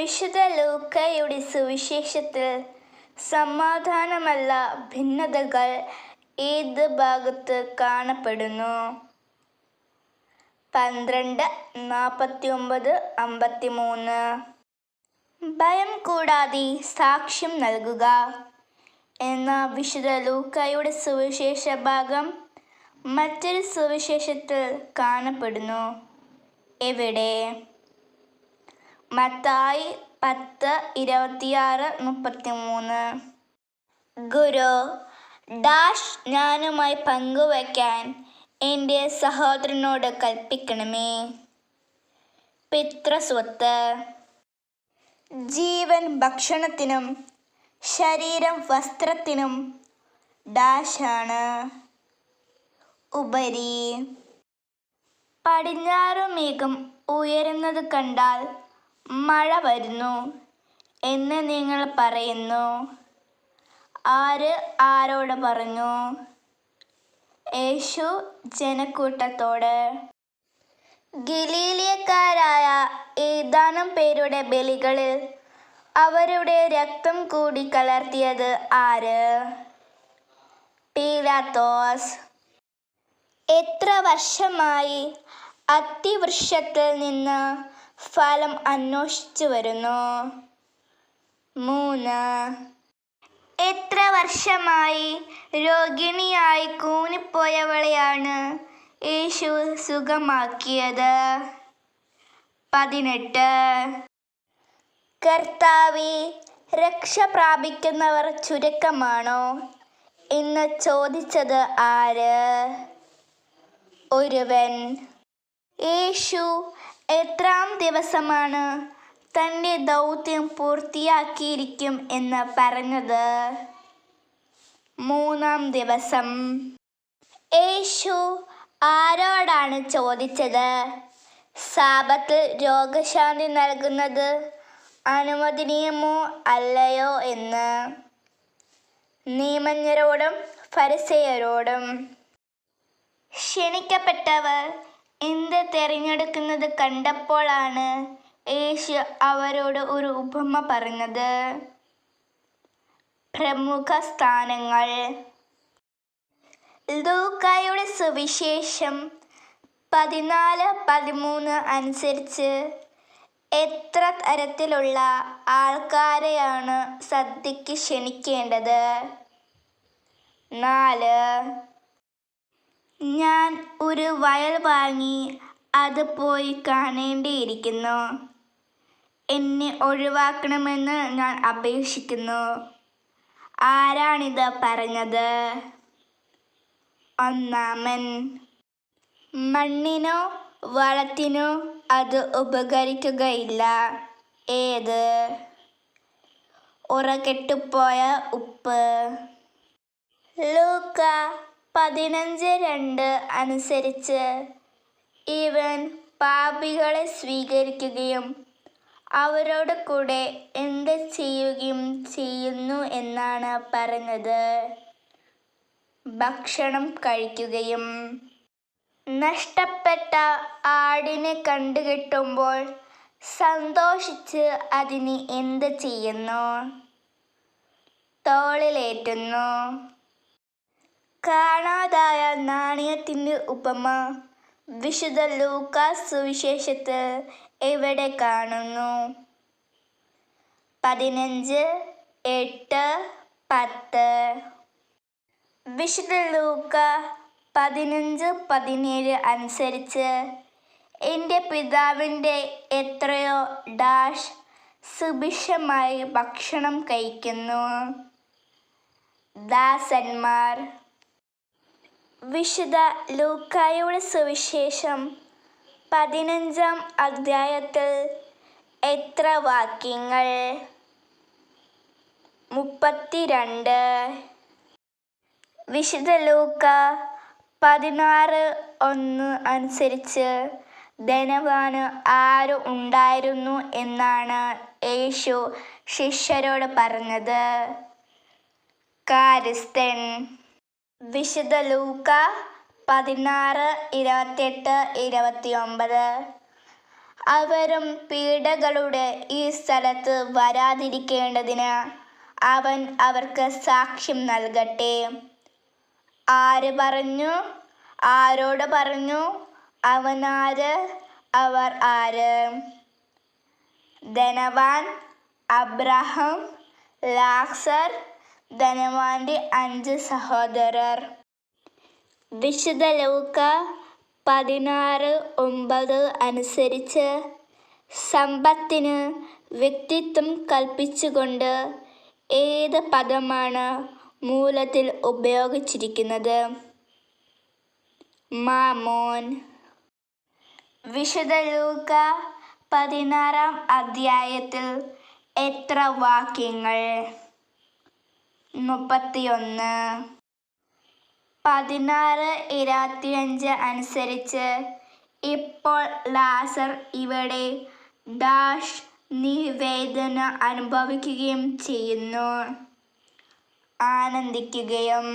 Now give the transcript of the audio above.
വിശുദ്ധ ലൂക്കായുടെ സുവിശേഷത്തിൽ സമാധാനമല്ല ഭിന്നതകൾ ഏത് ഭാഗത്ത് കാണപ്പെടുന്നു? 12:49-53. ഭയം കൂടാതെ സാക്ഷ്യം നൽകുക എന്ന വിശുദ്ധ ലൂക്കായുടെ സുവിശേഷ ഭാഗം മറ്റൊരു സുവിശേഷത്തിൽ കാണപ്പെടുന്നു. എവിടെ? മത്തായി 10:26-33. ഗുരു ഞാനുമായി പങ്കുവയ്ക്കാൻ എൻ്റെ സഹോദരനോട് കൽപ്പിക്കണമേ. പിതൃസ്വത്ത്. ജീവൻ ഭക്ഷണത്തിനും ശരീരം വസ്ത്രത്തിനും ആണ്. ഉപരി. പടിഞ്ഞാറു മേഘം ഉയരുന്നത് കണ്ടാൽ മഴ വരുന്നു എന്ന് നിങ്ങൾ പറയുന്നു. ആര് ആരോട് പറഞ്ഞു? യേശു ജനക്കൂട്ടത്തോട്. ഗലീലയക്കാരായ ഏതാനും പേരുടെ ബലികളിൽ അവരുടെ രക്തം കൂടി കലർത്തിയത് ആര്? പീലാത്തോസ്. എത്ര വർഷമായി അത്തിവൃക്ഷത്തിൽ നിന്ന് ഫലം അന്വേഷിച്ചു വരുന്നു? 3. എത്ര വർഷമായി രോഗിണിയായി കൂനിപ്പോയവളെയാണ് യേശു സുഖമാക്കിയത്? 18. കർത്താവേ, രക്ഷ പ്രാപിക്കുന്നവർ ചുരുക്കമാണോ എന്ന് ചോദിച്ചത് ആര്? ഒരുവൻ. യേശു എത്രാം ദിവസമാണ് തൻ്റെ ദൗത്യം പൂർത്തിയാക്കിയിരിക്കും എന്ന് പറഞ്ഞത്? 3-ാം ദിവസം. യേശു ആരോടാണ് ചോദിച്ചത് സാബത്തിൽ രോഗശാന്തി നൽകുന്നത് അനുവദനീയമോ അല്ലയോ എന്ന്? നിയമജ്ഞരോടും ഫരിസേയരോടും. ക്ഷണിക്കപ്പെട്ടവർ എന്ത് തിരഞ്ഞെടുക്കുന്നത് കണ്ടപ്പോഴാണ് യേശു അവരോട് ഒരു ഉപമ പറഞ്ഞത്. പ്രമുഖ സ്ഥാനങ്ങൾ. ലൂക്കായുടെ സുവിശേഷം 14:13 അനുസരിച്ച് എത്ര തരത്തിലുള്ള ആൾക്കാരെയാണ് സദ്യക്ക് ക്ഷണിക്കേണ്ടത്? 4. ഞാൻ ഒരു വയൽ വാങ്ങി അത് പോയി കാണേണ്ടിയിരിക്കുന്നു. എന്നെ ഒഴിവാക്കണമെന്ന് ഞാൻ അപേക്ഷിക്കുന്നു. ആരാണിത് പറഞ്ഞത്? 1. മണ്ണിനോ വളത്തിനോ അത് ഉപകരിക്കുകയില്ല. ഏത്? ഉറകെട്ടുപോയ ഉപ്പ്. ലൂക്ക 15:2 അനുസരിച്ച് ഇവൻ പാപികളെ സ്വീകരിക്കുകയും അവരോട് കൂടെ എന്ത് ചെയ്യുകയും ചെയ്യുന്നു എന്നാണ് പറഞ്ഞത്. ഭക്ഷണം കഴിക്കുകയും. നഷ്ടപ്പെട്ട ആടിനെ കണ്ടുകിട്ടുമ്പോൾ സന്തോഷിച്ച് അതിന് എന്ത് ചെയ്യുന്നു? തോളിലേറ്റുന്നു. കാണാതായ നാണയത്തിൻ്റെ ഉപമ വിശുദ്ധ ലൂക്കാ സുവിശേഷത്തിൽ എവിടെ കാണുന്നു? 15:8-10. വിശുദ്ധ ലൂക്ക 15:17 അനുസരിച്ച് എൻ്റെ പിതാവിൻ്റെ എത്രയോ സുഭിക്ഷമായി ഭക്ഷണം കഴിക്കുന്നു ദാസന്മാർ. വിശുദ്ധ ലൂക്കായുടെ സുവിശേഷം 15-ാം അധ്യായത്തിൽ എത്ര വാക്യങ്ങൾ? 32. വിശുദ്ധ ലൂക്ക 16:1 അനുസരിച്ച് ധനവാന് ആര് ഉണ്ടായിരുന്നു എന്നാണ് യേശു ശിഷ്യരോട് പറഞ്ഞത്? കാര്യസ്ഥൻ. വിശുദ്ധ ലൂക്ക 16:28-29. അവരും പീഡകളുടെ ഈ സ്ഥലത്ത് വരാതിരിക്കേണ്ടതിന് അവൻ അവർക്ക് സാക്ഷ്യം നൽകട്ടെ. ആര് പറഞ്ഞു? ആരോട് പറഞ്ഞു? അവനാര്? അവർ ആര്? ധനവാൻ, അബ്രാഹാം, ലാസർ. ധനവാന്റെ 5 സഹോദരർ. വിശുദ്ധ ലൂക്ക 16:9 അനുസരിച്ച് സമ്പത്തിന് വ്യക്തിത്വം കൽപ്പിച്ചുകൊണ്ട് ഏത് പദമാണ് മൂലത്തിൽ ഉപയോഗിച്ചിരിക്കുന്നത്? മാമോൻ. വിശുദ്ധ ലൂക്ക 16-ാം അധ്യായത്തിൽ എത്ര വാക്യങ്ങൾ? 31. 16:25 അനുസരിച്ച് ഇപ്പോൾ ലാസർ ഇവിടെ ഡാഷ് നിവേദന അനുഭവിക്കുകയും ചെയ്യുന്നു, ആനന്ദിക്കുകയും